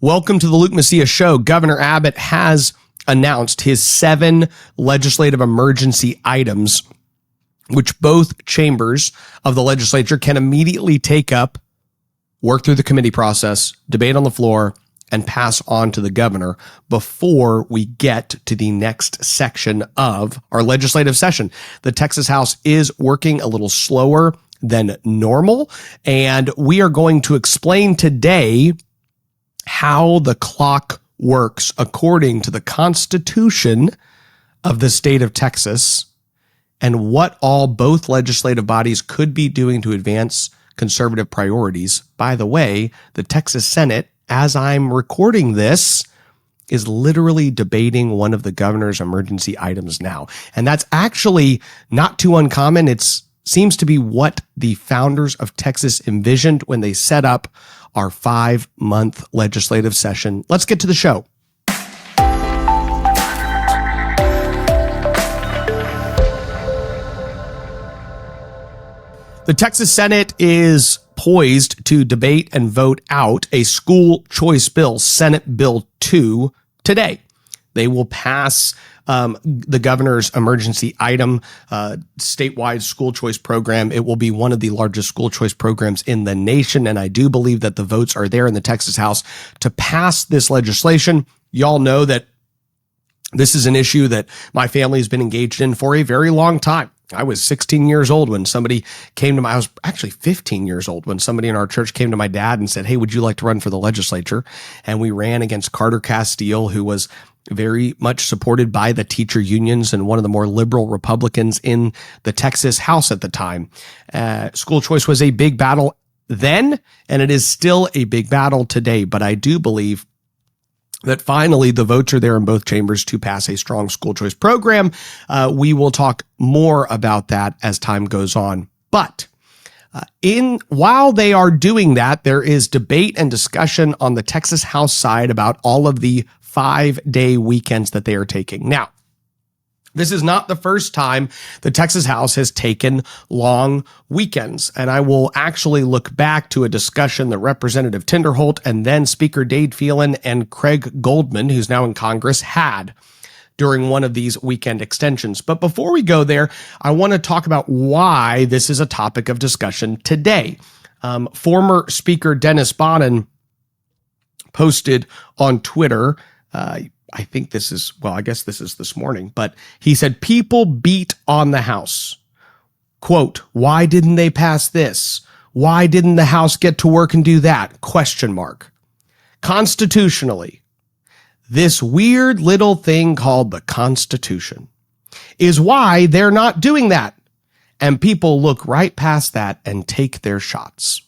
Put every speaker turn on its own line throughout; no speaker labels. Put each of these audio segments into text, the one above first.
Welcome to the Luke Macias Show. Governor Abbott has announced his 7 legislative emergency items, which both chambers of the legislature can immediately take up, work through the committee process, debate on the floor, and pass on to the governor before we get to the next section of our legislative session. The Texas House is working a little slower than normal, and we are going to explain today how the clock works according to the Constitution of the state of Texas and what all both legislative bodies could be doing to advance conservative priorities. By the way, the Texas Senate, as I'm recording this, is literally debating one of the governor's emergency items now. And that's actually not too uncommon. It seems to be what the founders of Texas envisioned when they set up our 5-month legislative session. Let's get to the show. The Texas Senate is poised to debate and vote out a school choice bill, Senate Bill 2, today. They will pass the governor's emergency item, statewide school choice program. It will be one of the largest school choice programs in the nation, and I do believe that the votes are there in the Texas House to pass this legislation. Y'all know that this is an issue that my family has been engaged in for a very long time. I was 16 years old when somebody came to I was actually 15 years old when somebody in our church came to my dad and said, "Hey, would you like to run for the legislature?" And we ran against Carter Castile, who was very much supported by the teacher unions and one of the more liberal Republicans in the Texas House at the time. School choice was a big battle then, and it is still a big battle today. But I do believe that finally the votes are there in both chambers to pass a strong school choice program. We will talk more about that as time goes on. But while they are doing that, there is debate and discussion on the Texas House side about all of the 5-day weekends that they are taking. Now, this is not the first time the Texas House has taken long weekends, and I will actually look back to a discussion that Representative Tinderholt and then Speaker Dade Phelan and Craig Goldman, who's now in Congress, had during one of these weekend extensions. But before we go there, I want to talk about why this is a topic of discussion today. Former Speaker Dennis Bonnen posted on Twitter, I think this is, well, I guess this is this morning, but he said, "People beat on the House. Quote, why didn't they pass this? Why didn't the House get to work and do that? Question mark. Constitutionally, this weird little thing called the Constitution is why they're not doing that. And people look right past that and take their shots."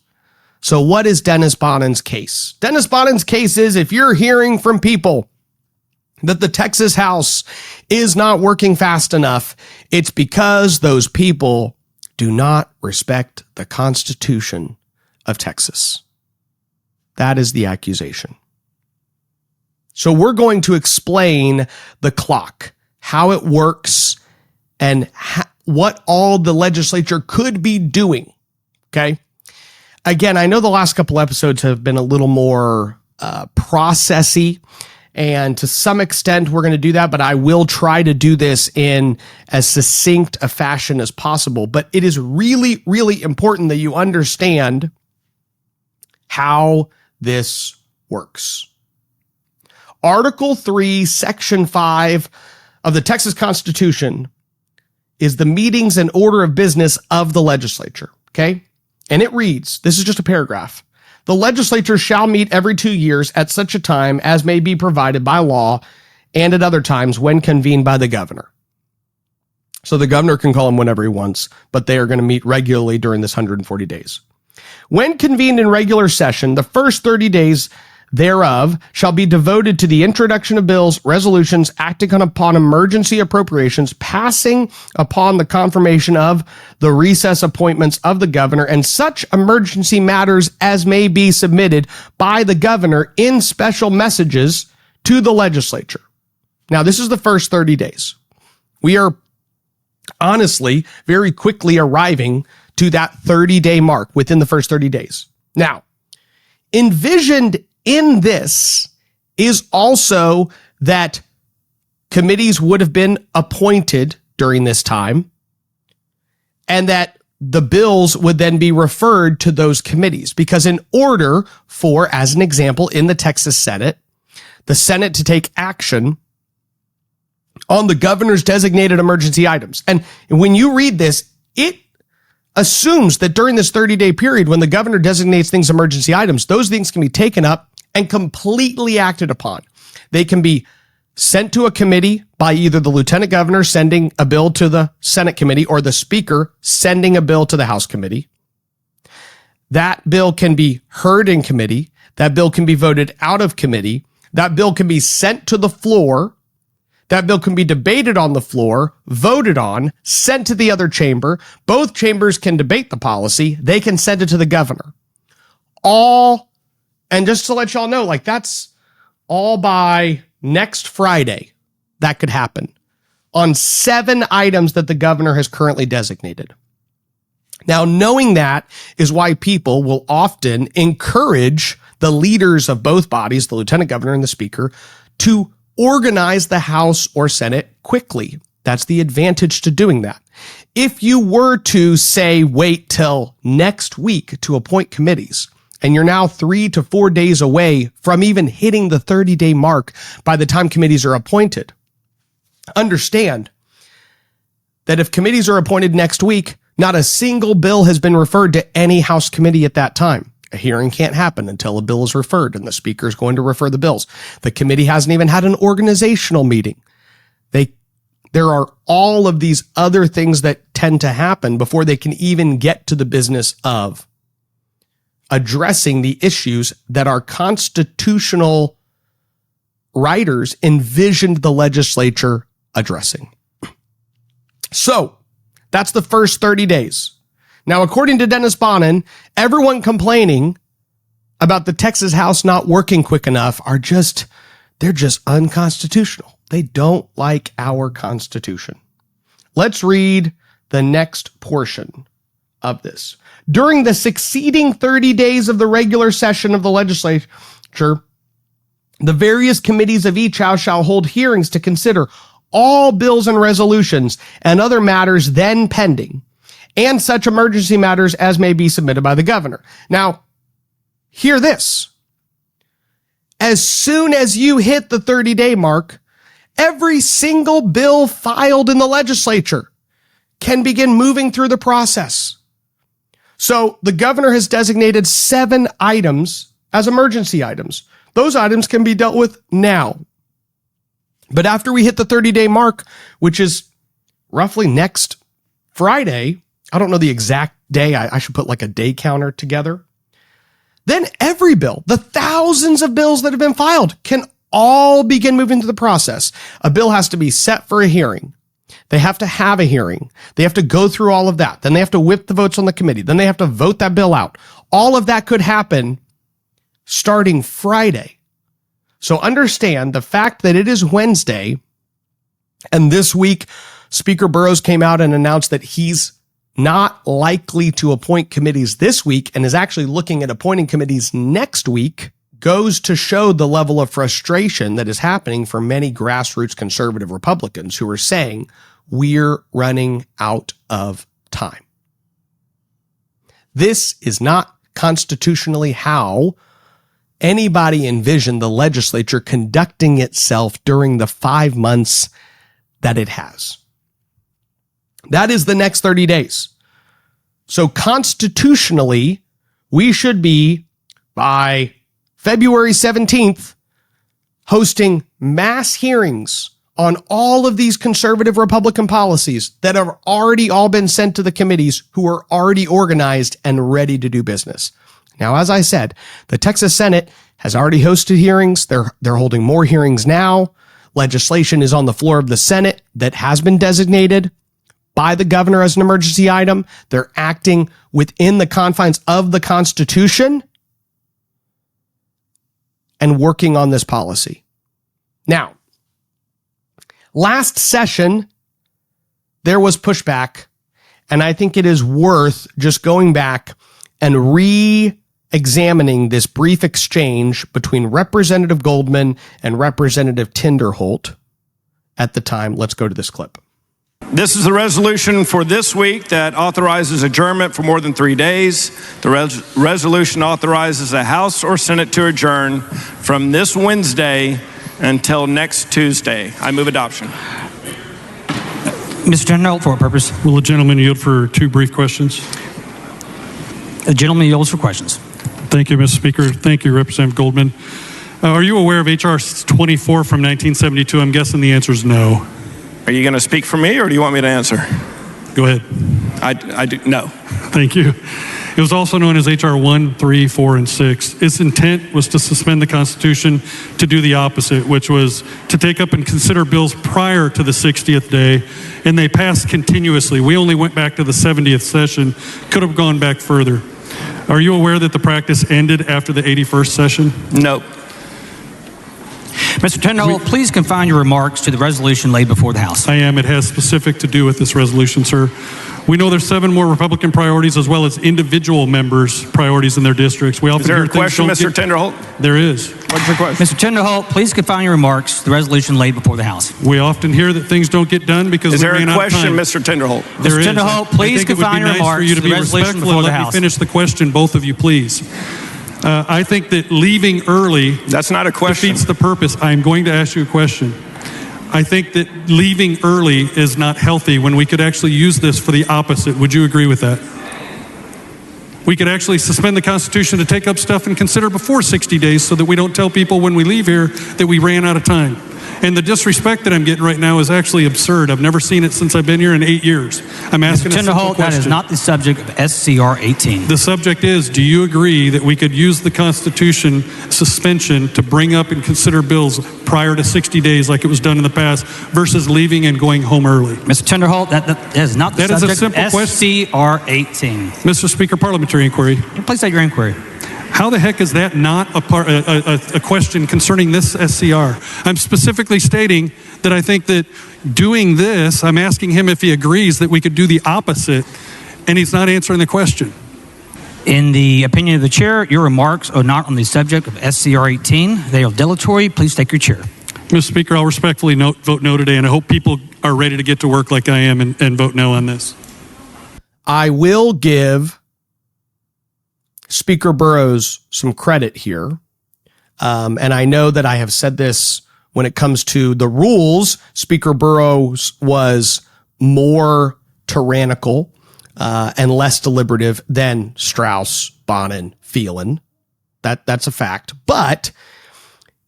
So what is Dennis Bonnen's case? Dennis Bonnen's case is, if you're hearing from people that the Texas House is not working fast enough, it's because those people do not respect the Constitution of Texas. That is the accusation. So we're going to explain the clock, how it works, and what all the legislature could be doing, okay? Again, I know the last couple episodes have been a little more processy, and to some extent we're going to do that, but I will try to do this in as succinct a fashion as possible. But it is really, really important that you understand how this works. Article 3, Section 5 of the Texas Constitution is the meetings and order of business of the legislature, okay? And it reads, this is just a paragraph, "The legislature shall meet every 2 years at such a time as may be provided by law and at other times when convened by the governor." So the governor can call them whenever he wants, but they are going to meet regularly during this 140 days. "When convened in regular session, the first 30 days thereof shall be devoted to the introduction of bills, resolutions, acting upon emergency appropriations, passing upon the confirmation of the recess appointments of the governor, and such emergency matters as may be submitted by the governor in special messages to the legislature." Now, this is the first 30 days. We are honestly very quickly arriving to that 30-day mark within the first 30 days. Now, envisioned in this is also that committees would have been appointed during this time, and that the bills would then be referred to those committees. Because in order for, as an example, in the Texas Senate, the Senate to take action on the governor's designated emergency items. And when you read this, it assumes that during this 30-day period, when the governor designates things emergency items, those things can be taken up and completely acted upon. They can be sent to a committee by either the lieutenant governor sending a bill to the Senate committee or the speaker sending a bill to the House committee. That bill can be heard in committee. That bill can be voted out of committee. That bill can be sent to the floor. That bill can be debated on the floor, voted on, sent to the other chamber. Both chambers can debate the policy. They can send it to the governor. All, and just to let y'all know, like that's all by next Friday. That could happen on 7 items that the governor has currently designated. Now, knowing that is why people will often encourage the leaders of both bodies, the lieutenant governor and the speaker, to organize the House or Senate quickly. That's the advantage to doing that. If you were to say, wait till next week to appoint committees, and you're now 3 to 4 days away from even hitting the 30-day mark by the time committees are appointed, understand that if committees are appointed next week, not a single bill has been referred to any House committee at that time. A hearing can't happen until a bill is referred, and the speaker is going to refer the bills. The committee hasn't even had an organizational meeting. There are all of these other things that tend to happen before they can even get to the business of addressing the issues that our constitutional writers envisioned the legislature addressing. So that's the first 30 days. Now, according to Dennis Bonnen, everyone complaining about the Texas House not working quick enough they're just unconstitutional. They don't like our Constitution. Let's read the next portion of this. During the succeeding 30 days of the regular session of the legislature, the various committees of each house shall hold hearings to consider all bills and resolutions and other matters then pending, and such emergency matters as may be submitted by the governor. Now, hear this. As soon as you hit the 30-day mark, every single bill filed in the legislature can begin moving through the process. So the governor has designated 7 items as emergency items. Those items can be dealt with now. But after we hit the 30-day mark, which is roughly next Friday, I don't know the exact day. I should put like a day counter together. Then every bill, the thousands of bills that have been filed, can all begin moving through the process. A bill has to be set for a hearing. They have to have a hearing. They have to go through all of that. Then they have to whip the votes on the committee. Then they have to vote that bill out. All of that could happen starting Friday. So understand the fact that it is Wednesday, and this week, Speaker Burrows came out and announced that he's not likely to appoint committees this week and is actually looking at appointing committees next week, goes to show the level of frustration that is happening for many grassroots conservative Republicans who are saying, we're running out of time. This is not constitutionally how anybody envisioned the legislature conducting itself during the 5 months that it has. That is the next 30 days. So constitutionally, we should be, by February 17th, hosting mass hearings on all of these conservative Republican policies that have already all been sent to the committees who are already organized and ready to do business. Now, as I said, the Texas Senate has already hosted hearings. They're holding more hearings now. Legislation is on the floor of the Senate that has been designated by the governor as an emergency item. They're acting within the confines of the Constitution and working on this policy. Now, last session, there was pushback, and I think it is worth just going back and examining this brief exchange between Representative Goldman and Representative Tinderholt at the time. Let's go to this clip.
This is the resolution for this week that authorizes adjournment for more than 3 days. The resolution authorizes the House or Senate to adjourn from this Wednesday until next Tuesday. I move adoption.
Mr. Tinderholt, for what purpose?
Will the gentleman yield for 2 brief questions?
The gentleman yields for questions.
Thank you, Mr. Speaker. Thank you, Representative Goldman. Are you aware of H.R. 24 from 1972? I'm guessing the answer is no.
Are you going to speak for me, or do you want me to answer?
Go ahead.
I do. No.
Thank you. It was also known as H.R. 1, 3, 4, and 6. Its intent was to suspend the Constitution to do the opposite, which was to take up and consider bills prior to the 60th day, and they passed continuously. We only went back to the 70th session, could have gone back further. Are you aware that the practice ended after the 81st session?
No.
Mr. Tinderholt, please confine your remarks to the resolution laid before the House.
I am. It has specific to do with this resolution, sir. We know there's 7 more Republican priorities as well as individual members' priorities in their districts. We often
Is there
hear
a question, Mr.
get...
Tinderholt?
There is.
What's your question?
Mr. Tinderholt, please confine your remarks to the resolution laid before the House.
We often hear that things don't get done because
Is
we
there
ran
a
out of
question,
time.
Mr. Tinderholt?
There
Mr.
is.
Tinderholt, please confine your remarks
to
to the resolution before the House.
Let me finish the question, both of you, please. I think that leaving early
That's not a question.
defeats the purpose. I'm going to ask you a question. I think that leaving early is not healthy when we could actually use this for the opposite. Would you agree with that? We could actually suspend the Constitution to take up stuff and consider before 60 days so that we don't tell people when we leave here that we ran out of time. And the disrespect that I'm getting right now is actually absurd. I've never seen it since I've been here in 8 years. I'm asking
Mr.
a simple
Tinderholt, that
question.
is not the subject of SCR 18.
The subject is, do you agree that we could use the Constitution suspension to bring up and consider bills prior to 60 days like it was done in the past versus leaving and going home early?
Mr. Tinderholt, that is not the
That is a
subject
simple
of
question.
SCR 18.
Mr. Speaker, parliamentary inquiry.
Please state your inquiry.
How the heck is that not a question concerning this SCR? I'm specifically stating that I think that doing this, I'm asking him if he agrees that we could do the opposite, and he's not answering the question.
In the opinion of the chair, your remarks are not on the subject of SCR 18. They are dilatory. Please take your chair.
Mr. Speaker, I'll respectfully vote no today, and I hope people are ready to get to work like I am and vote no on this.
I will give Speaker Burrows some credit here. And I know that I have said this when it comes to the rules. Speaker Burrows was more tyrannical and less deliberative than Strauss, Bonnen, Phelan. That's a fact. But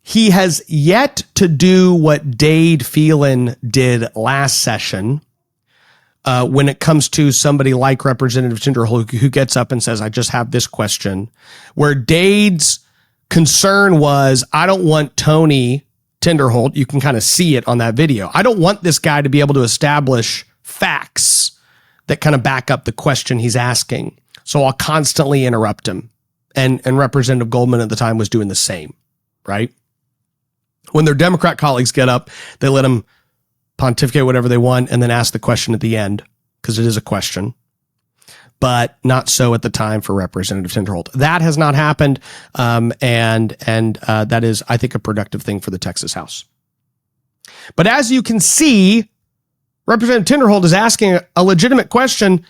he has yet to do what Dade Phelan did last session when it comes to somebody like Representative Tinderholt who gets up and says, I just have this question, where Dade's concern was, I don't want Tony Tinderholt, you can kind of see it on that video, I don't want this guy to be able to establish facts that kind of back up the question he's asking. So I'll constantly interrupt him. And Representative Goldman at the time was doing the same, right? When their Democrat colleagues get up, they let them pontificate whatever they want and then ask the question at the end, because it is a question. But not so at the time for Representative Tinderholt. That has not happened, and that is, I think, a productive thing for the Texas House. But as you can see, Representative Tinderholt is asking a legitimate question.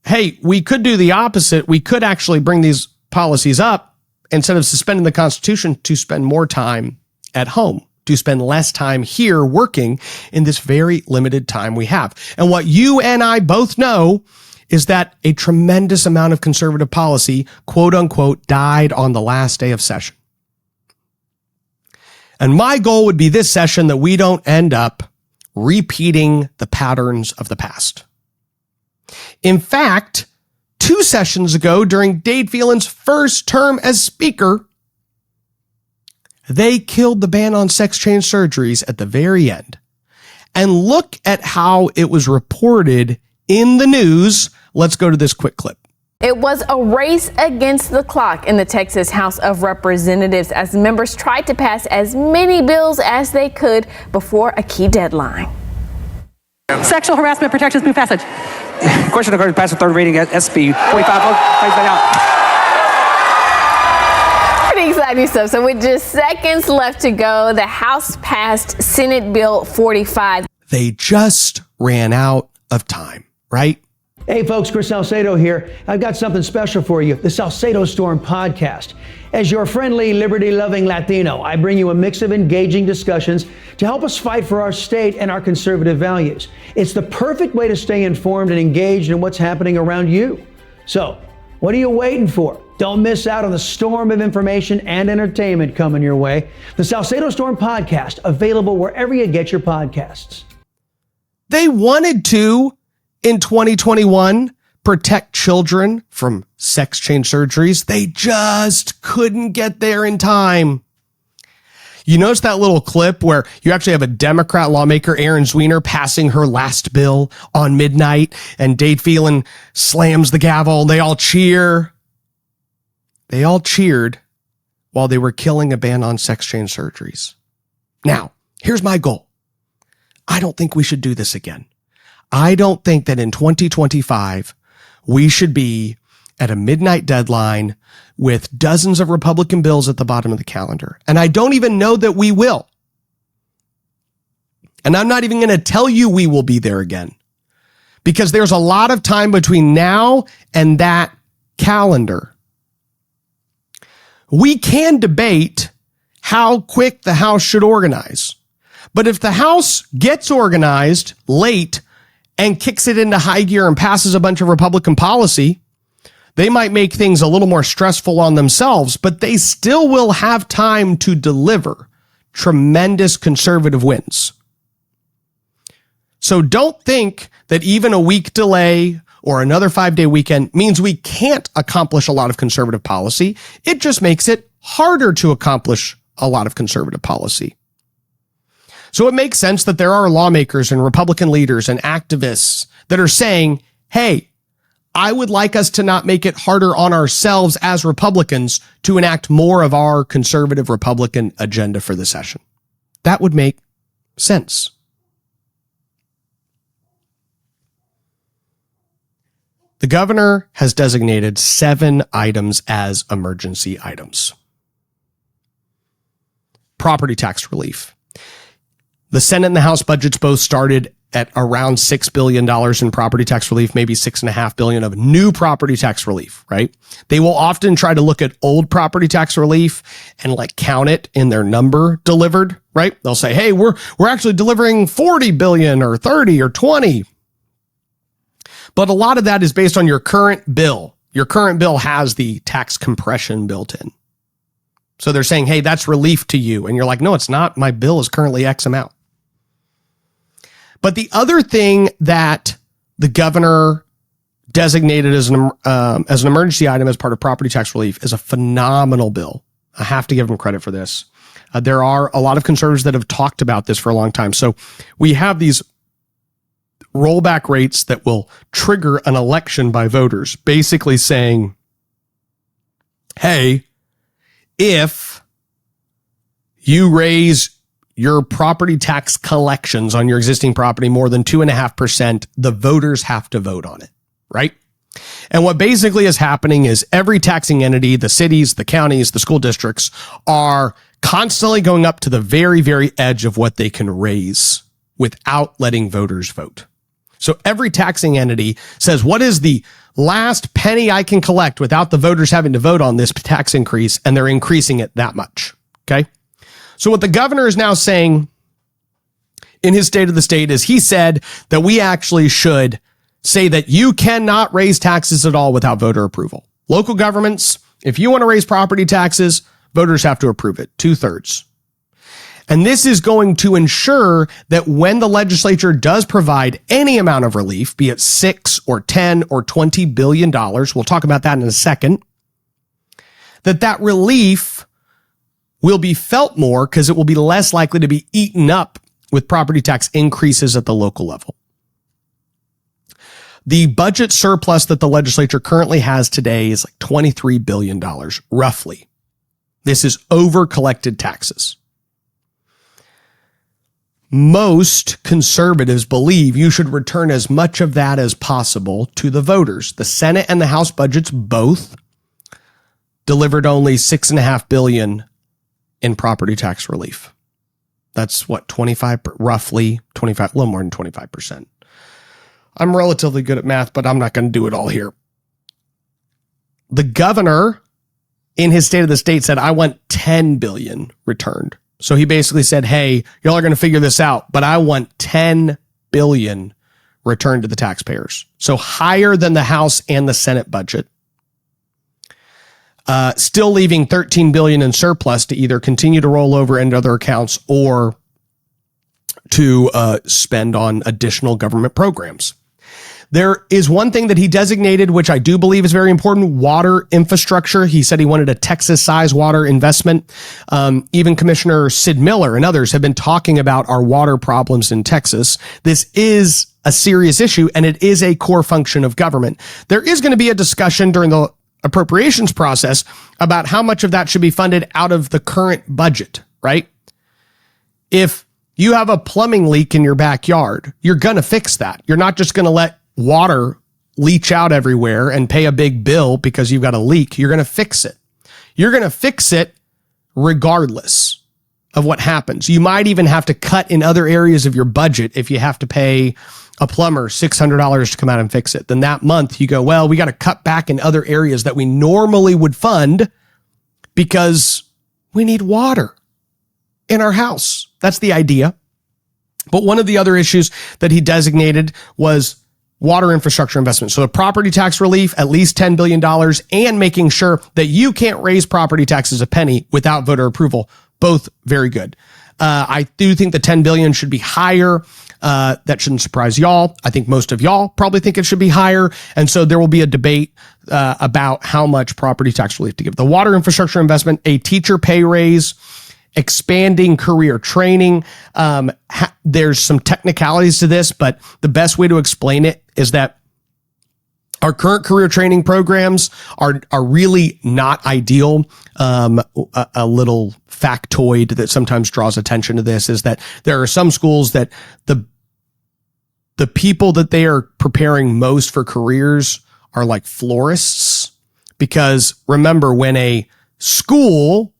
Hey, we could do the opposite. We could actually bring these policies up instead of suspending the Constitution to spend more time at home, to spend less time here working in this very limited time we have. And what you and I both know is that a tremendous amount of conservative policy, quote unquote, died on the last day of session. And my goal would be this session that we don't end up repeating the patterns of the past. In fact, 2 sessions ago, during Dade Phelan's first term as Speaker, they killed the ban on sex change surgeries at the very end. And look at how it was reported in the news. Let's go to this quick clip.
It was a race against the clock in the Texas House of Representatives as members tried to pass as many bills as they could before a key deadline.
Sexual harassment protections move passage.
Question regarding pass the third reading at SB 45. Please that out.
Pretty exciting stuff. So with just seconds left to go, the House passed Senate Bill 45.
They just ran out of time, right?
Hey folks, Chris Salcedo here. I've got something special for you, the Salcedo Storm podcast. As your friendly, liberty-loving Latino, I bring you a mix of engaging discussions to help us fight for our state and our conservative values. It's the perfect way to stay informed and engaged in what's happening around you. So, what are you waiting for? Don't miss out on the storm of information and entertainment coming your way. The Salcedo Storm podcast, available wherever you get your podcasts.
They wanted to, in 2021, protect children from sex change surgeries. They just couldn't get there in time. You notice that little clip where you actually have a Democrat lawmaker, Aaron Zwiener, passing her last bill on midnight, and Dade Phelan slams the gavel. They all cheer. They all cheered while they were killing a ban on sex change surgeries. Now, here's my goal. I don't think we should do this again. I don't think that in 2025, we should be at a midnight deadline with dozens of Republican bills at the bottom of the calendar. And I don't even know that we will. And I'm not even going to tell you we will be there again, because there's a lot of time between now and that calendar. We can debate how quick the House should organize. But if the House gets organized late and kicks it into high gear and passes a bunch of Republican policy, they might make things a little more stressful on themselves, but they still will have time to deliver tremendous conservative wins. So don't think that even a week delay or another 5-day weekend means we can't accomplish a lot of conservative policy. It just makes it harder to accomplish a lot of conservative policy. So it makes sense that there are lawmakers and Republican leaders and activists that are saying, hey, I would like us to not make it harder on ourselves as Republicans to enact more of our conservative Republican agenda for the session. That would make sense. The governor has designated 7 items as emergency items. Property tax relief. The Senate and the House budgets both started at around $6 billion in property tax relief, maybe $6.5 billion of new property tax relief, right? They will often try to look at old property tax relief and like count it in their number delivered, right? They'll say, hey, we're actually delivering 40 billion or 30 or 20. But a lot of that is based on your current bill. Your current bill has the tax compression built in. So they're saying, hey, that's relief to you. And you're like, no, it's not. My bill is currently X amount. But the other thing that the governor designated as an emergency item as part of property tax relief is a phenomenal bill. I have to give him credit for this. There are a lot of conservatives that have talked about this for a long time. So we have these rollback rates that will trigger an election by voters, basically saying, hey, if you raise your property tax collections on your existing property more than 2.5%, the voters have to vote on it, right? And what basically is happening is every taxing entity, the cities, the counties, the school districts, are constantly going up to the very, very edge of what they can raise without letting voters vote. So every taxing entity says, what is the last penny I can collect without the voters having to vote on this tax increase? And they're increasing it that much. Okay. So what the governor is now saying in his state of the state is he said that we actually should say that you cannot raise taxes at all without voter approval. Local governments, if you want to raise property taxes, voters have to approve it, 2/3. And this is going to ensure that when the legislature does provide any amount of relief, be it $6 or $10 or $20 billion, we'll talk about that in a second, that relief will be felt more because it will be less likely to be eaten up with property tax increases at the local level. The budget surplus that the legislature currently has today is like $23 billion, roughly. This is over-collected taxes. Most conservatives believe you should return as much of that as possible to the voters. The Senate and the House budgets both delivered only $6.5 billion in property tax relief. That's what, 25, roughly 25, a little more than 25%. I'm relatively good at math, but I'm not going to do it all here. The governor in his State of the State said, I want 10 billion returned. So he basically said, hey, y'all are going to figure this out, but I want 10 billion returned to the taxpayers. So higher than the House and the Senate budget. Still leaving 13 billion in surplus to either continue to roll over into other accounts or to spend on additional government programs. There is one thing that he designated, which I do believe is very important, water infrastructure. He said he wanted a Texas-sized water investment. Even Commissioner Sid Miller and others have been talking about our water problems in Texas. This is a serious issue, and it is a core function of government. There is going to be a discussion during the appropriations process about how much of that should be funded out of the current budget, right? If you have a plumbing leak in your backyard, you're going to fix that. You're not just going to let water leach out everywhere and pay a big bill because you've got a leak. You're going to fix it. You're going to fix it regardless of what happens. You might even have to cut in other areas of your budget if you have to pay a plumber $600 to come out and fix it. Then that month you go, well, we got to cut back in other areas that we normally would fund because we need water in our house. That's the idea. But one of the other issues that he designated was water infrastructure investment. So the property tax relief, at least $10 billion, and making sure that you can't raise property taxes a penny without voter approval. Both very good. I do think the 10 billion should be higher. That shouldn't surprise y'all. I think most of y'all probably think it should be higher. And so there will be a debate about how much property tax relief to give. The water infrastructure investment, a teacher pay raise, expanding career training. There's some technicalities to this, but the best way to explain it is that our current career training programs are really not ideal. A little factoid that sometimes draws attention to this is that there are some schools that the people that they are preparing most for careers are like florists. Because remember, when a school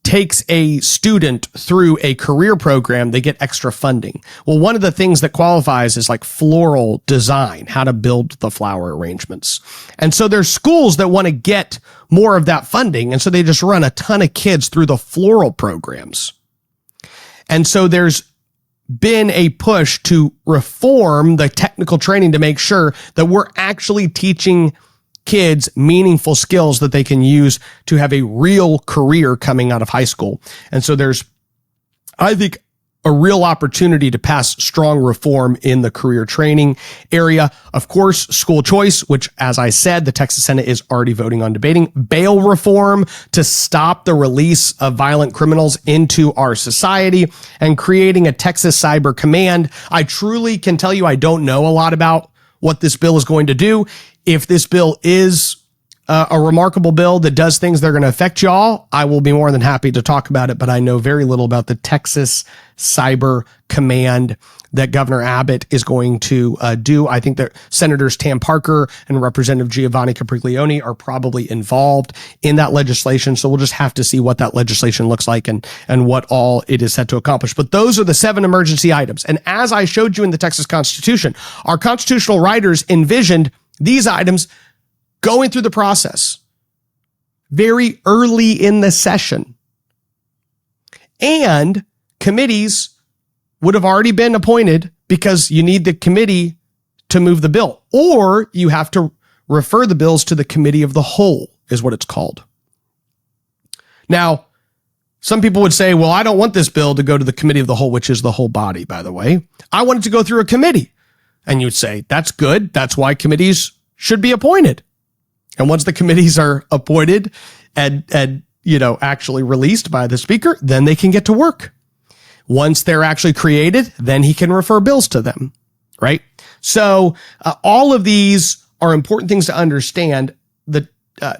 takes a student through a career program, they get extra funding. Well, one of the things that qualifies is like floral design, how to build the flower arrangements. And so there's schools that want to get more of that funding. And so they just run a ton of kids through the floral programs. And so there's been a push to reform the technical training to make sure that we're actually teaching kids meaningful skills that they can use to have a real career coming out of high school. And so there's, I think, a real opportunity to pass strong reform in the career training area. Of course, school choice, which, as I said, the Texas Senate is already voting on debating. Bail reform to stop the release of violent criminals into our society, and creating a Texas Cyber Command. I truly can tell you I don't know a lot about what this bill is going to do. If this bill is a remarkable bill that does things that are going to affect y'all, I will be more than happy to talk about it, but I know very little about the Texas Cyber Command that Governor Abbott is going to do. I think that Senators Tam Parker and Representative Giovanni Capriglione are probably involved in that legislation, so we'll just have to see what that legislation looks like and what all it is set to accomplish. But those are the 7 emergency items. And as I showed you in the Texas Constitution, our constitutional writers envisioned these items going through the process very early in the session. And committees would have already been appointed because you need the committee to move the bill, or you have to refer the bills to the committee of the whole, is what it's called. Now, some people would say, well, I don't want this bill to go to the committee of the whole, which is the whole body, by the way. I want it to go through a committee. And you would say, that's good. That's why committees should be appointed. And once the committees are appointed and actually released by the speaker, then they can get to work. Once they're actually created, then he can refer bills to them, right? So all of these are important things to understand. The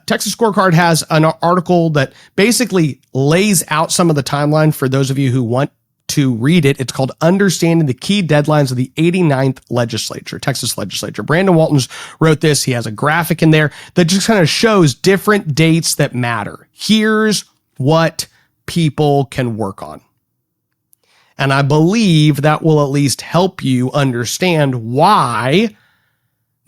Texas Scorecard has an article that basically lays out some of the timeline for those of you who want to read it. It's called Understanding the Key Deadlines of the 89th Legislature, Texas Legislature. Brandon Waltons wrote this. He has a graphic in there that just kind of shows different dates that matter. Here's what people can work on. And I believe that will at least help you understand why,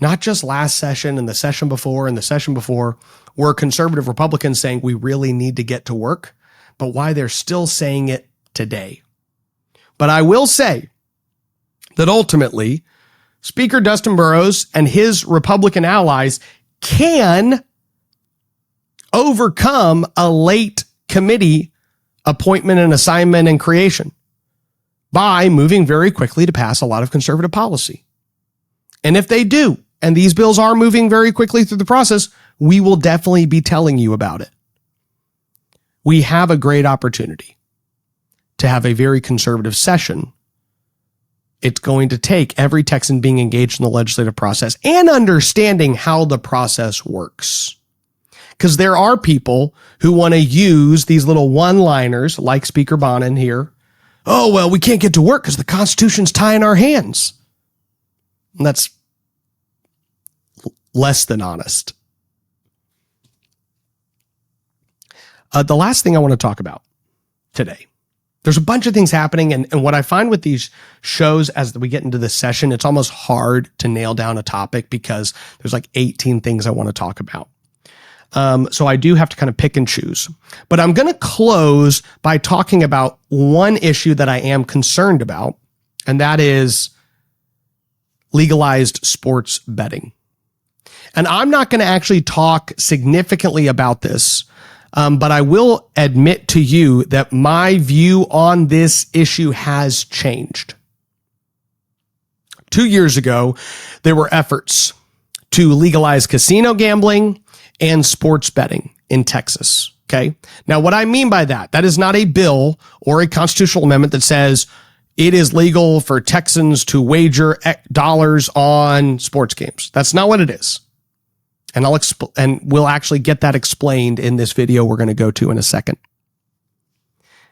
not just last session and the session before and the session before, were conservative Republicans saying we really need to get to work, but why they're still saying it today. But I will say that ultimately, Speaker Dustin Burrows and his Republican allies can overcome a late committee appointment and assignment and creation by moving very quickly to pass a lot of conservative policy. And if they do, and these bills are moving very quickly through the process, we will definitely be telling you about it. We have a great opportunity to have a very conservative session. It's going to take every Texan being engaged in the legislative process and understanding how the process works. Because there are people who want to use these little one-liners like Speaker Bonnen here. Oh, well, we can't get to work because the Constitution's tying our hands. And that's less than honest. The last thing I want to talk about today, there's a bunch of things happening. And what I find with these shows as we get into this session, it's almost hard to nail down a topic because there's like 18 things I want to talk about. So I do have to kind of pick and choose. But I'm going to close by talking about one issue that I am concerned about, and that is legalized sports betting. And I'm not going to actually talk significantly about this, but I will admit to you that my view on this issue has changed. 2 years ago, there were efforts to legalize casino gambling and sports betting in Texas. Okay. Now, what I mean by that is not a bill or a constitutional amendment that says it is legal for Texans to wager dollars on sports games. That's not what it is. And we'll actually get that explained in this video we're going to go to in a second.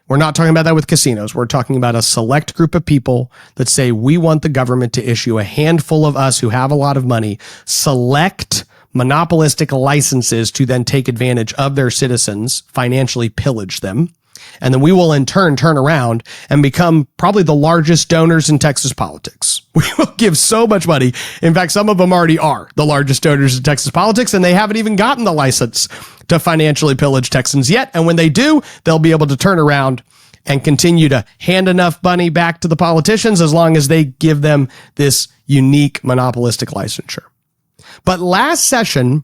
We're not talking about that with casinos. We're talking about a select group of people that say we want the government to issue a handful of us who have a lot of money, select monopolistic licenses to then take advantage of their citizens, financially pillage them. And then we will in turn turn around and become probably the largest donors in Texas politics. We will give so much money. In fact, some of them already are the largest donors in Texas politics, and they haven't even gotten the license to financially pillage Texans yet. And when they do, they'll be able to turn around and continue to hand enough money back to the politicians as long as they give them this unique monopolistic licensure. But last session,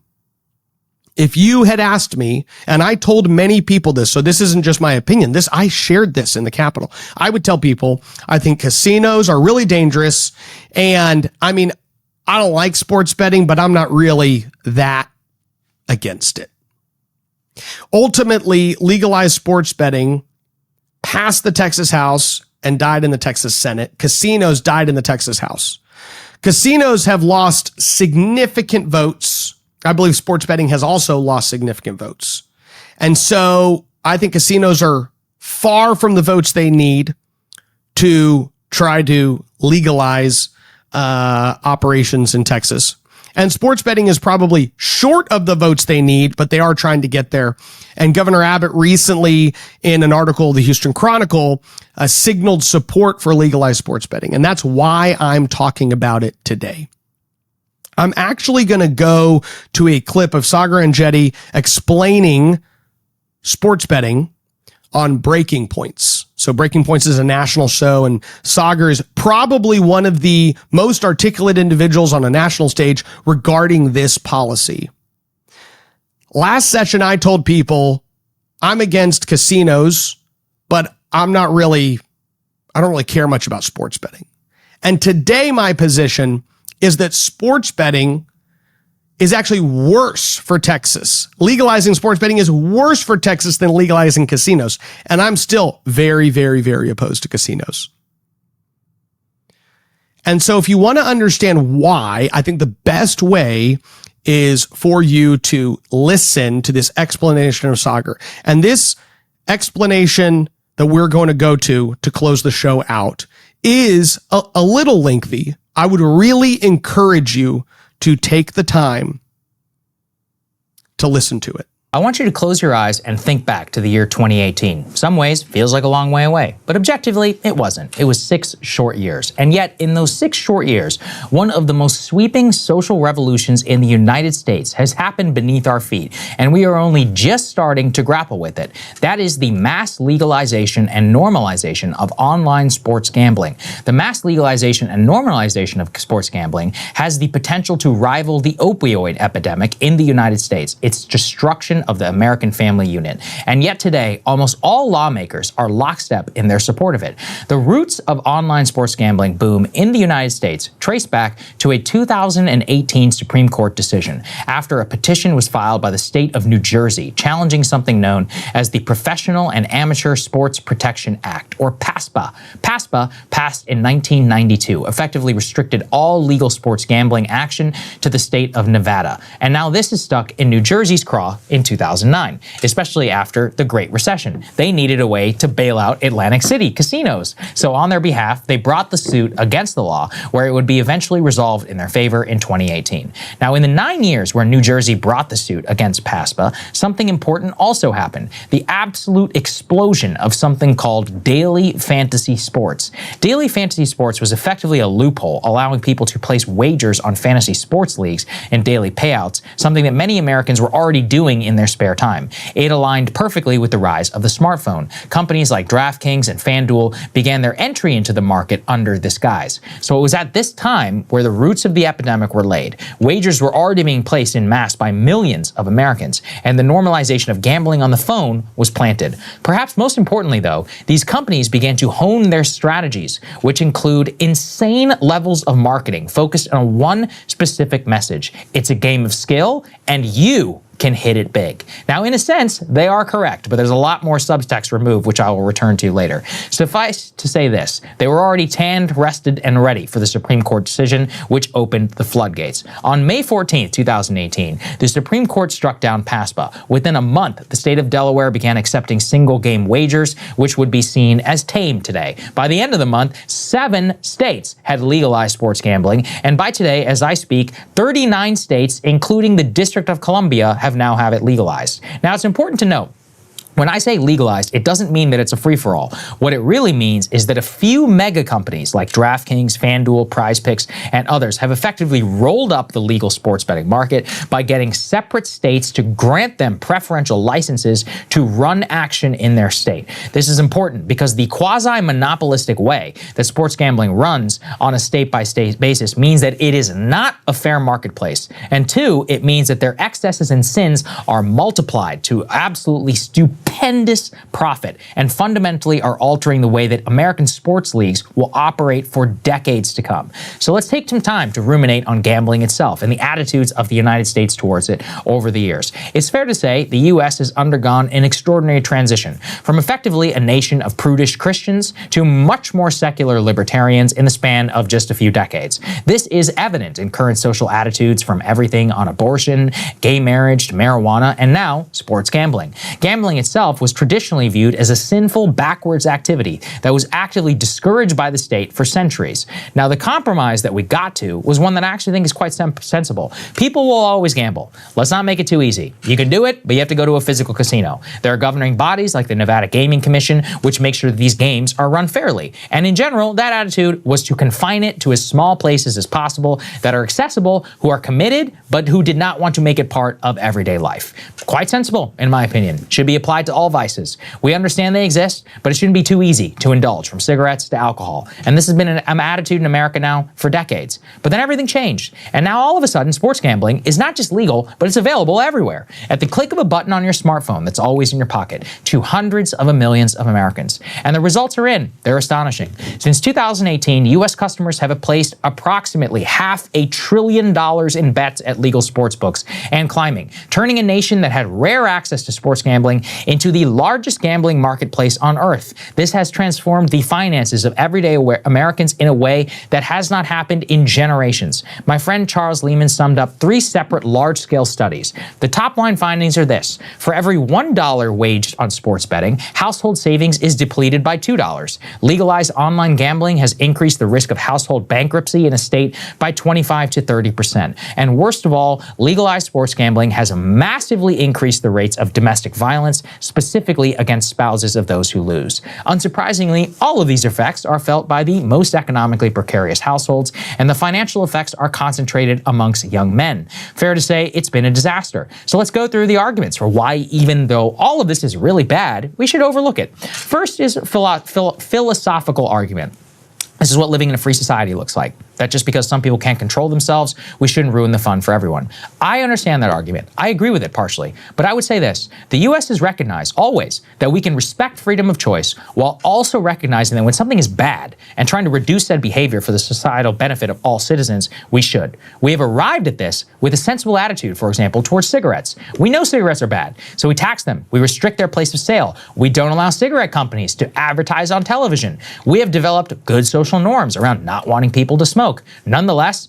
if you had asked me, and I told many people this, so this isn't just my opinion, I shared this in the Capitol. I would tell people, I think casinos are really dangerous. And I mean, I don't like sports betting, but I'm not really that against it. Ultimately, legalized sports betting passed the Texas House and died in the Texas Senate. Casinos died in the Texas House. Casinos have lost significant votes. I believe sports betting has also lost significant votes. And so I think casinos are far from the votes they need to try to legalize operations in Texas. And sports betting is probably short of the votes they need, but they are trying to get there. And Governor Abbott recently, in an article of the Houston Chronicle, signaled support for legalized sports betting. And that's why I'm talking about it today. I'm actually going to go to a clip of Sagar and Jetty explaining sports betting on Breaking Points. So Breaking Points is a national show, and Sagar is probably one of the most articulate individuals on a national stage regarding this policy. Last session, I told people I'm against casinos, but I don't really care much about sports betting. And today, my position is that sports betting is actually worse for Texas. Legalizing sports betting is worse for Texas than legalizing casinos. And I'm still very, very, very opposed to casinos. And so if you want to understand why, I think the best way is for you to listen to this explanation of Sagar. And this explanation that we're going to go to close the show out is a little lengthy. I would really encourage you to take the time to listen to it.
I want you to close your eyes and think back to the year 2018. Some ways feels like a long way away, but objectively it wasn't. It was 6 short years. And yet in those 6 short years, one of the most sweeping social revolutions in the United States has happened beneath our feet, and we are only just starting to grapple with it. That is the mass legalization and normalization of online sports gambling. The mass legalization and normalization of sports gambling has the potential to rival the opioid epidemic in the United States. Its destruction of the American family unit. And yet today, almost all lawmakers are lockstep in their support of it. The roots of online sports gambling boom in the United States trace back to a 2018 Supreme Court decision after a petition was filed by the state of New Jersey challenging something known as the Professional and Amateur Sports Protection Act, or PASPA. PASPA passed in 1992, effectively restricted all legal sports gambling action to the state of Nevada. And now this is stuck in New Jersey's craw in 2009, especially after the Great Recession. They needed a way to bail out Atlantic City casinos. So on their behalf, they brought the suit against the law, where it would be eventually resolved in their favor in 2018. Now, in the 9 years where New Jersey brought the suit against PASPA, something important also happened: the absolute explosion of something called daily fantasy sports. Daily fantasy sports was effectively a loophole allowing people to place wagers on fantasy sports leagues and daily payouts, something that many Americans were already doing in their spare time. It aligned perfectly with the rise of the smartphone. Companies like DraftKings and FanDuel began their entry into the market under this guise. So it was at this time where the roots of the epidemic were laid. Wagers were already being placed in mass by millions of Americans, and the normalization of gambling on the phone was planted. Perhaps most importantly, though, these companies began to hone their strategies, which include insane levels of marketing focused on one specific message: it's a game of skill, and you can hit it big. Now, in a sense, they are correct, but there's a lot more subtext removed, which I will return to later. Suffice to say this: they were already tanned, rested, and ready for the Supreme Court decision, which opened the floodgates. On May 14th, 2018, the Supreme Court struck down PASPA. Within a month, the state of Delaware began accepting single-game wagers, which would be seen as tame today. By the end of the month, 7 states had legalized sports gambling, and by today, as I speak, 39 states, including the District of Columbia, now have it legalized. Now, it's important to note, when I say legalized, it doesn't mean that it's a free-for-all. What it really means is that a few mega companies like DraftKings, FanDuel, PrizePicks, and others have effectively rolled up the legal sports betting market by getting separate states to grant them preferential licenses to run action in their state. This is important because the quasi-monopolistic way that sports gambling runs on a state-by-state basis means that it is not a fair marketplace. And 2, it means that their excesses and sins are multiplied to absolutely stupendous profit, and fundamentally are altering the way that American sports leagues will operate for decades to come. So let's take some time to ruminate on gambling itself and the attitudes of the United States towards it over the years. It's fair to say the U.S. has undergone an extraordinary transition from effectively a nation of prudish Christians to much more secular libertarians in the span of just a few decades. This is evident in current social attitudes, from everything on abortion, gay marriage, to marijuana, and now sports gambling. Gambling itself was traditionally viewed as a sinful, backwards activity that was actively discouraged by the state for centuries. Now, the compromise that we got to was one that I actually think is quite sensible. People will always gamble. Let's not make it too easy. You can do it, but you have to go to a physical casino. There are governing bodies like the Nevada Gaming Commission, which make sure that these games are run fairly. And in general, that attitude was to confine it to as small places as possible that are accessible, who are committed, but who did not want to make it part of everyday life. Quite sensible, in my opinion. Should be applied to all vices. We understand they exist, but it shouldn't be too easy to indulge, from cigarettes to alcohol. And this has been an attitude in America now for decades. But then everything changed. And now all of a sudden, sports gambling is not just legal, but it's available everywhere. At the click of a button on your smartphone that's always in your pocket, to hundreds of millions of Americans. And the results are in. They're astonishing. Since 2018, U.S. customers have placed approximately $500 billion in bets at legal sports books and climbing, turning a nation that had rare access to sports gambling into the largest gambling marketplace on earth. This has transformed the finances of everyday Americans in a way that has not happened in generations. My friend Charles Lehman summed up 3 separate large-scale studies. The top-line findings are this. For every $1 waged on sports betting, household savings is depleted by $2. Legalized online gambling has increased the risk of household bankruptcy in a state by 25 to 30%. And worst of all, legalized sports gambling has massively increased the rates of domestic violence, specifically against spouses of those who lose. Unsurprisingly, all of these effects are felt by the most economically precarious households, and the financial effects are concentrated amongst young men. Fair to say, it's been a disaster. So let's go through the arguments for why, even though all of this is really bad, we should overlook it. First is a philosophical argument. This is what living in a free society looks like. That just because some people can't control themselves, we shouldn't ruin the fun for everyone. I understand that argument. I agree with it partially. But I would say this. The U.S. has recognized always that we can respect freedom of choice while also recognizing that when something is bad and trying to reduce said behavior for the societal benefit of all citizens, we should. We have arrived at this with a sensible attitude, for example, towards cigarettes. We know cigarettes are bad, so we tax them. We restrict their place of sale. We don't allow cigarette companies to advertise on television. We have developed good social norms around not wanting people to smoke. Nonetheless,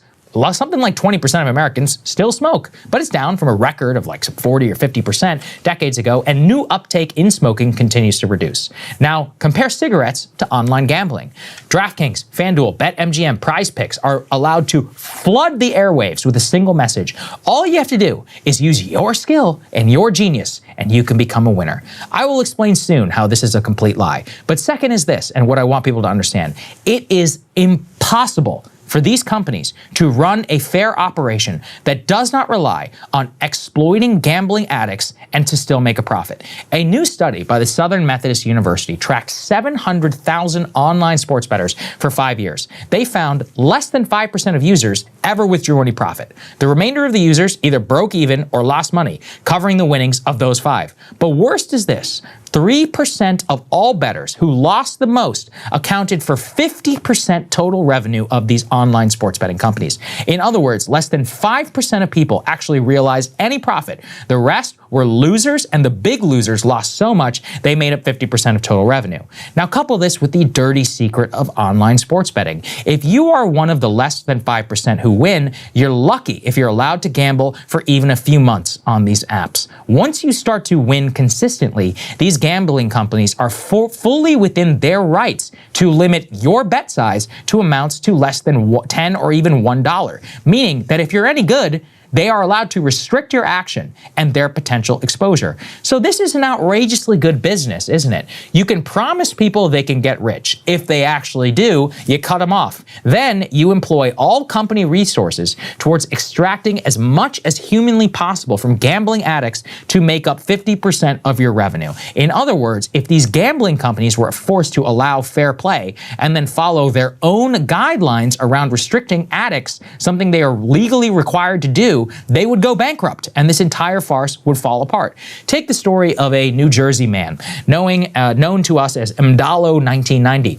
something like 20% of Americans still smoke, but it's down from a record of like 40 or 50% decades ago, and new uptake in smoking continues to reduce. Now, compare cigarettes to online gambling. DraftKings, FanDuel, BetMGM, PrizePicks are allowed to flood the airwaves with a single message. All you have to do is use your skill and your genius, and you can become a winner. I will explain soon how this is a complete lie. But second is this, and what I want people to understand. It is impossible for these companies to run a fair operation that does not rely on exploiting gambling addicts and to still make a profit. A new study by the Southern Methodist University tracked 700,000 online sports bettors for 5 years. They found less than 5% of users ever withdrew any profit. The remainder of the users either broke even or lost money, covering the winnings of those 5. But worst is this. 3% of all bettors who lost the most accounted for 50% total revenue of these online sports betting companies. In other words, less than 5% of people actually realized any profit. The rest were losers, and the big losers lost so much they made up 50% of total revenue. Now couple this with the dirty secret of online sports betting. If you are one of the less than 5% who win, you're lucky if you're allowed to gamble for even a few months on these apps. Once you start to win consistently, these gambling companies are fully within their rights to limit your bet size to amounts to less than $10 or even $1, meaning that if you're any good, they are allowed to restrict your action and their potential exposure. So this is an outrageously good business, isn't it? You can promise people they can get rich. If they actually do, you cut them off. Then you employ all company resources towards extracting as much as humanly possible from gambling addicts to make up 50% of your revenue. In other words, if these gambling companies were forced to allow fair play and then follow their own guidelines around restricting addicts, something they are legally required to do, they would go bankrupt, and this entire farce would fall apart. Take the story of a New Jersey man, known to us as Mdalo 1990.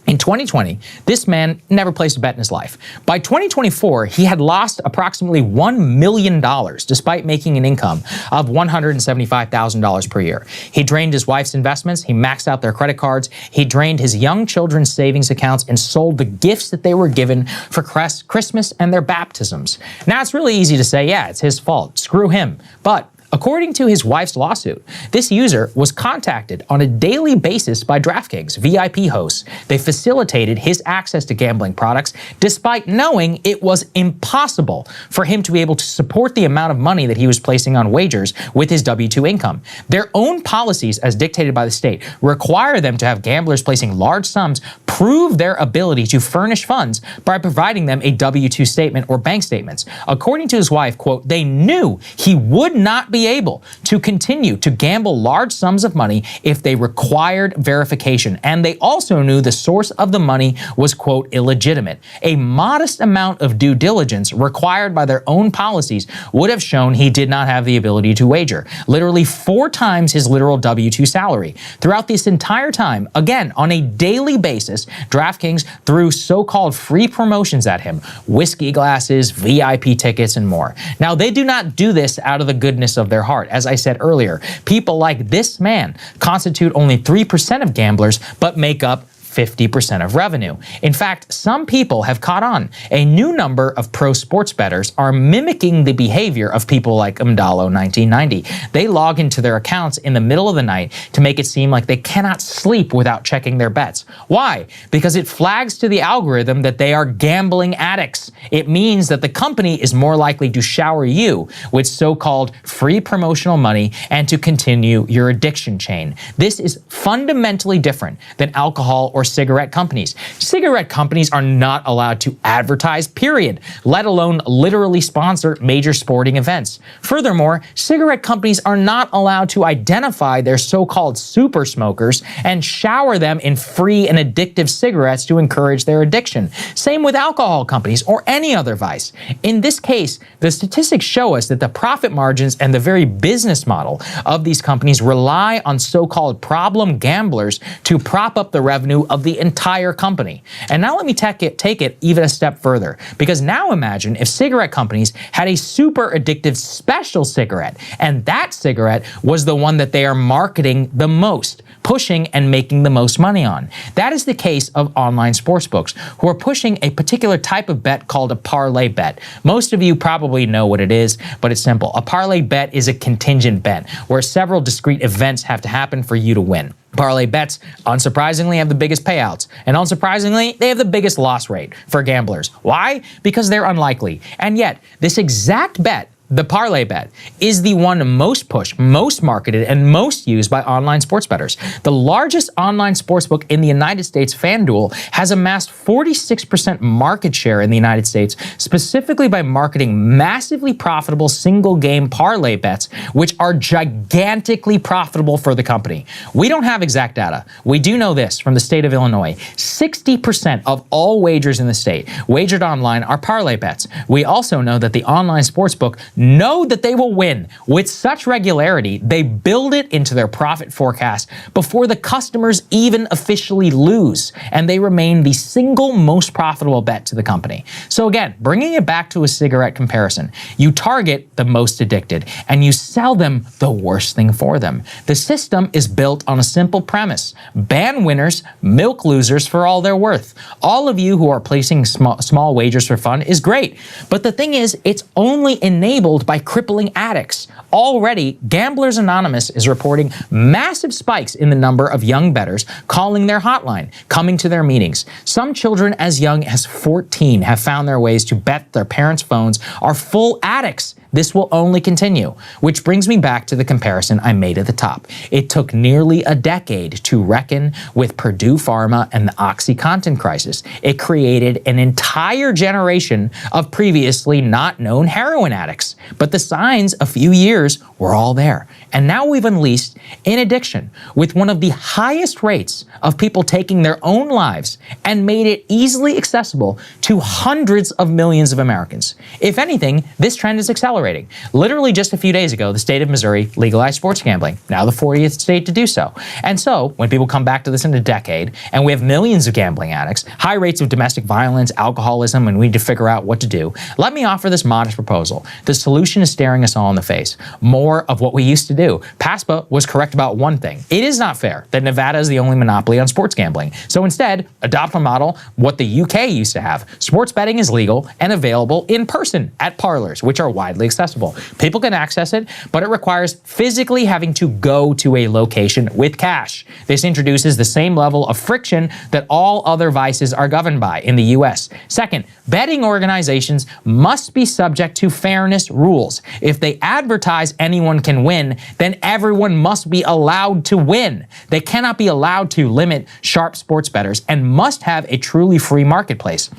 In 2020, this man never placed a bet in his life. By 2024, he had lost approximately $1 million despite making an income of $175,000 per year. He drained his wife's investments, he maxed out their credit cards, he drained his young children's savings accounts, and sold the gifts that they were given for Christmas and their baptisms. Now, it's really easy to say, yeah, it's his fault. Screw him. But according to his wife's lawsuit, this user was contacted on a daily basis by DraftKings VIP hosts. They facilitated his access to gambling products despite knowing it was impossible for him to be able to support the amount of money that he was placing on wagers with his W-2 income. Their own policies, as dictated by the state, require them to have gamblers placing large sums prove their ability to furnish funds by providing them a W-2 statement or bank statements. According to his wife, quote, they knew he would not be able to continue to gamble large sums of money if they required verification. And they also knew the source of the money was, quote, illegitimate. A modest amount of due diligence required by their own policies would have shown he did not have the ability to wager, literally 4 times his literal W-2 salary. Throughout this entire time, again, on a daily basis, this, DraftKings threw so-called free promotions at him, whiskey glasses, VIP tickets, and more. Now, they do not do this out of the goodness of their heart. As I said earlier, people like this man constitute only 3% of gamblers, but make up 50% of revenue. In fact, some people have caught on. A new number of pro sports bettors are mimicking the behavior of people like Mdalo 1990. They log into their accounts in the middle of the night to make it seem like they cannot sleep without checking their bets. Why? Because it flags to the algorithm that they are gambling addicts. It means that the company is more likely to shower you with so-called free promotional money and to continue your addiction chain. This is fundamentally different than alcohol or cigarette companies. Cigarette companies are not allowed to advertise, period, let alone literally sponsor major sporting events. Furthermore, cigarette companies are not allowed to identify their so-called super smokers and shower them in free and addictive cigarettes to encourage their addiction. Same with alcohol companies or any other vice. In this case, the statistics show us that the profit margins and the very business model of these companies rely on so-called problem gamblers to prop up the revenue of the entire company. And now let me take it even a step further, because now imagine if cigarette companies had a super addictive special cigarette, and that cigarette was the one that they are marketing the most, pushing and making the most money on. That is the case of online sportsbooks, who are pushing a particular type of bet called a parlay bet. Most of you probably know what it is, but it's simple. A parlay bet is a contingent bet, where several discrete events have to happen for you to win. Parlay bets, unsurprisingly, have the biggest payouts, and unsurprisingly, they have the biggest loss rate for gamblers. Why? Because they're unlikely. And yet, this exact bet, the parlay bet, is the one most pushed, most marketed, and most used by online sports bettors. The largest online sportsbook in the United States, FanDuel, has amassed 46% market share in the United States, specifically by marketing massively profitable single-game parlay bets, which are gigantically profitable for the company. We don't have exact data. We do know this from the state of Illinois. 60% of all wagers in the state wagered online are parlay bets. We also know that the online sportsbook know that they will win. With such regularity, they build it into their profit forecast before the customers even officially lose, and they remain the single most profitable bet to the company. So again, bringing it back to a cigarette comparison, you target the most addicted, and you sell them the worst thing for them. The system is built on a simple premise: ban winners, milk losers for all they're worth. All of you who are placing small wagers for fun is great, but the thing is, it's only enabled by crippling addicts. Already, Gamblers Anonymous is reporting massive spikes in the number of young bettors calling their hotline, coming to their meetings. Some children as young as 14 have found their ways to bet their parents' phones are full addicts. This will only continue, which brings me back to the comparison I made at the top. It took nearly a decade to reckon with Purdue Pharma and the OxyContin crisis. It created an entire generation of previously not known heroin addicts. But the signs a few years were all there. And now we've unleashed an addiction with one of the highest rates of people taking their own lives and made it easily accessible to hundreds of millions of Americans. If anything, this trend is accelerating. Literally just a few days ago, the state of Missouri legalized sports gambling, now the 40th state to do so. And so, when people come back to this in a decade, and we have millions of gambling addicts, high rates of domestic violence, alcoholism, and we need to figure out what to do, let me offer this modest proposal. The solution is staring us all in the face. More of what we used to do. PASPA was correct about one thing. It is not fair that Nevada is the only monopoly on sports gambling. So instead, adopt a model what the UK used to have. Sports betting is legal and available in person at parlors, which are widely accessible. People can access it, but it requires physically having to go to a location with cash. This introduces the same level of friction that all other vices are governed by in the US. Second, betting organizations must be subject to fairness rules. If they advertise anyone can win, then everyone must be allowed to win. They cannot be allowed to limit sharp sports bettors and must have a truly free marketplace.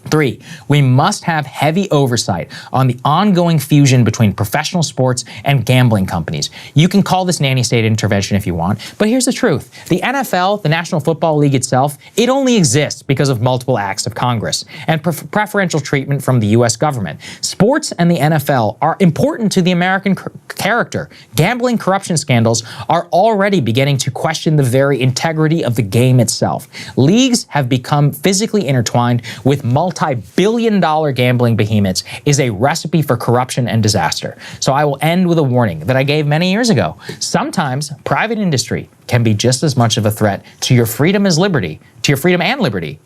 3, we must have heavy oversight on the ongoing fusion between professional sports and gambling companies. You can call this nanny state intervention if you want, but here's the truth. The NFL, the National Football League itself, it only exists because of multiple acts of Congress and preferential treatment from the U.S. government. Sports and the NFL are important to the American character. Gambling corruption scandals are already beginning to question the very integrity of the game itself. Leagues have become physically intertwined with multi-billion-dollar gambling behemoths is a recipe for corruption and disaster. So I will end with a warning that I gave many years ago. Sometimes private industry can be just as much of a threat to your freedom and liberty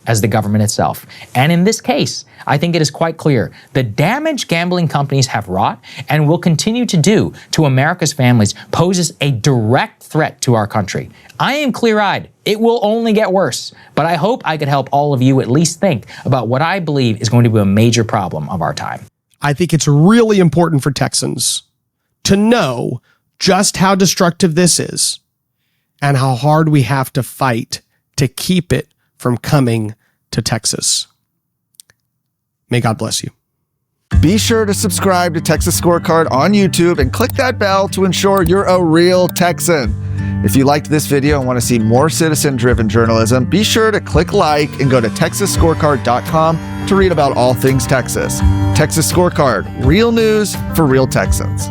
as the government itself. And in this case, I think it is quite clear the damage gambling companies have wrought and will continue to do to America's families poses a direct threat to our country. I am clear-eyed. It will only get worse, but I hope I could help all of you at least think about what I believe is going to be a major problem of our time.
I think it's really important for Texans to know just how destructive this is and how hard we have to fight to keep it from coming to Texas. May God bless you.
Be sure to subscribe to Texas Scorecard on YouTube and click that bell to ensure you're a real Texan. If you liked this video and want to see more citizen-driven journalism, be sure to click like and go to texasscorecard.com to read about all things Texas. Texas Scorecard, real news for real Texans.